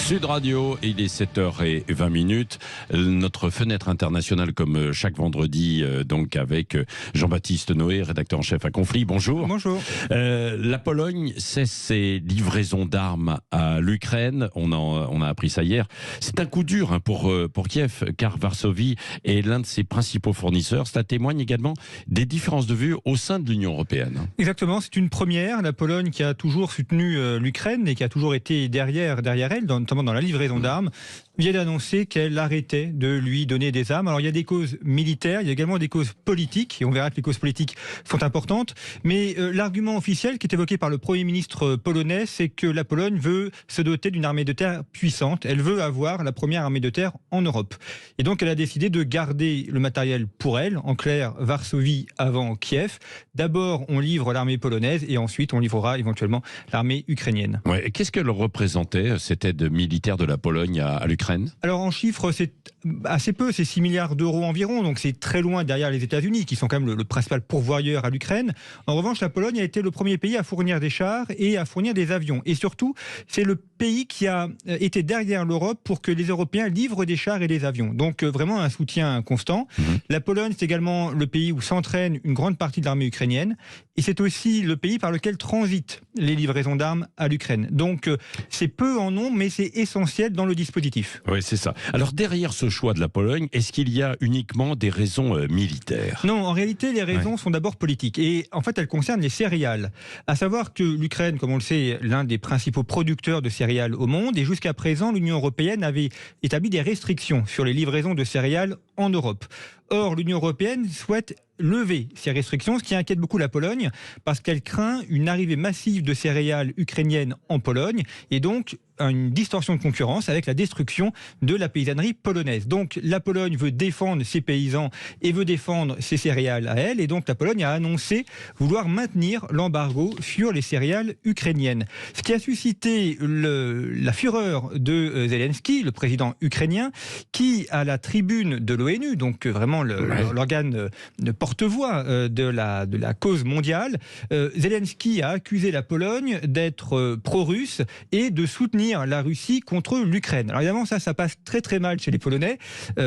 Sud Radio, il est 7h20. Notre fenêtre internationale, comme chaque vendredi, donc avec Jean-Baptiste Noé, rédacteur en chef à Conflit. Bonjour. Bonjour. La Pologne cesse ses livraisons d'armes à l'Ukraine. On a appris ça hier. C'est un coup dur pour Kiev, car Varsovie est l'un de ses principaux fournisseurs. Cela témoigne également des différences de vue au sein de l'Union européenne. Exactement, c'est une première. La Pologne qui a toujours soutenu l'Ukraine et qui a toujours été derrière elle, notamment dans la livraison d'armes, vient d'annoncer qu'elle arrêtait de lui donner des armes. Alors il y a des causes militaires, il y a également des causes politiques, et on verra que les causes politiques sont importantes, mais l'argument officiel qui est évoqué par le Premier ministre polonais, c'est que la Pologne veut se doter d'une armée de terre puissante, elle veut avoir la première armée de terre en Europe. Et donc elle a décidé de garder le matériel pour elle, en clair Varsovie avant Kiev. D'abord on livre l'armée polonaise et ensuite on livrera éventuellement l'armée ukrainienne. Ouais. Qu'est-ce qu'elle représentait, cette aide militaire de la Pologne à l'Ukraine ? Alors en chiffres, c'est assez peu, c'est 6 milliards d'euros environ, donc c'est très loin derrière les États-Unis, qui sont quand même le principal pourvoyeur à l'Ukraine. En revanche, la Pologne a été le premier pays à fournir des chars et à fournir des avions. Et surtout, c'est le pays qui a été derrière l'Europe pour que les Européens livrent des chars et des avions. Donc vraiment un soutien constant. La Pologne, c'est également le pays où s'entraîne une grande partie de l'armée ukrainienne. Et c'est aussi le pays par lequel transitent les livraisons d'armes à l'Ukraine. Donc c'est peu en nombre, mais c'est essentiel dans le dispositif. Oui, c'est ça. Alors derrière ce choix de la Pologne, est-ce qu'il y a uniquement des raisons militaires ? Non, en réalité, les raisons sont d'abord politiques. Et en fait, elles concernent les céréales. À savoir que l'Ukraine, comme on le sait, est l'un des principaux producteurs de céréales au monde. Et jusqu'à présent, l'Union européenne avait établi des restrictions sur les livraisons de céréales en Europe. Or, l'Union européenne souhaite lever ces restrictions, ce qui inquiète beaucoup la Pologne, parce qu'elle craint une arrivée massive de céréales ukrainiennes en Pologne, et donc une distorsion de concurrence avec la destruction de la paysannerie polonaise. Donc la Pologne veut défendre ses paysans et veut défendre ses céréales à elle, et donc la Pologne a annoncé vouloir maintenir l'embargo sur les céréales ukrainiennes. Ce qui a suscité la fureur de Zelensky, le président ukrainien, qui, à la tribune de l'ONU, donc vraiment l'organe de porte-voix de la cause mondiale, Zelensky a accusé la Pologne d'être pro-russe et de soutenir la Russie contre l'Ukraine. Alors évidemment, ça passe très très mal chez les Polonais,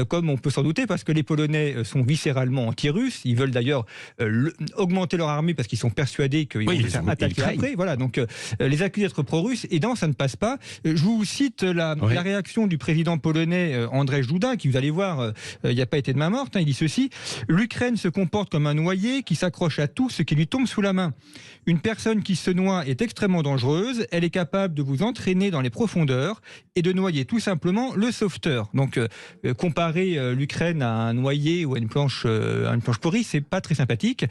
comme on peut s'en douter, parce que les Polonais sont viscéralement anti-russes. Ils veulent d'ailleurs augmenter leur armée parce qu'ils sont persuadés qu'ils vont se faire attaquer après. Voilà, donc les accuser d'être pro-russes, et non, ça ne passe pas. Je vous cite la réaction du président polonais Andrzej Duda, qui, vous allez voir, il n'y a pas été de main morte. Il dit ceci: l'Ukraine se comporte comme un noyé qui s'accroche à tout ce qui lui tombe sous la main. Une personne qui se noie est extrêmement dangereuse. Elle est capable de vous entraîner dans les profondeurs et de noyer tout simplement le sauveteur. Donc comparer l'Ukraine à un noyer ou à une planche pourrie, c'est pas très sympathique.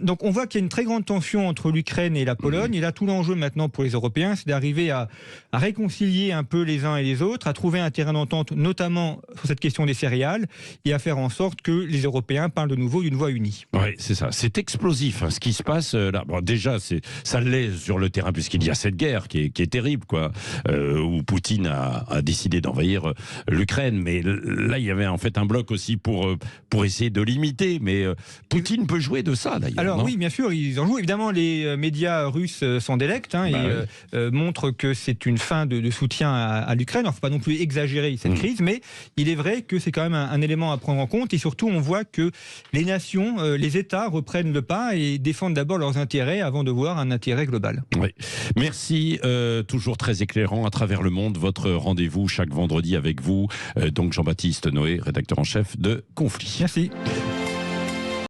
Donc on voit qu'il y a une très grande tension entre l'Ukraine et la Pologne. Et là, tout l'enjeu maintenant pour les Européens, c'est d'arriver à réconcilier un peu les uns et les autres, à trouver un terrain d'entente, notamment sur cette question des céréales, et à faire en sorte que les Européens parlent de nouveau d'une voix unie. Oui, c'est ça. C'est explosif, ce qui se passe là. Bon, déjà, ça l'est sur le terrain, puisqu'il y a cette guerre qui est terrible, quoi, où Poutine a décidé d'envahir l'Ukraine. Mais là, il y avait en fait un bloc aussi pour essayer de limiter. Mais Poutine peut jouer de ça, d'ailleurs. Alors non ? oui, bien sûr, ils en jouent. Évidemment, les médias russes s'en délectent et montrent que c'est une fin de soutien à l'Ukraine. Il ne faut pas non plus exagérer cette crise, mais il est vrai que c'est quand même un élément à prendre en compte. Et surtout, on voit que les nations, les États reprennent le pas et défendent d'abord leurs intérêts avant de voir un intérêt global. Oui. Merci, toujours très éclairant à travers le monde. Votre rendez-vous chaque vendredi avec vous, donc Jean-Baptiste Noé, rédacteur en chef de Conflit. Merci.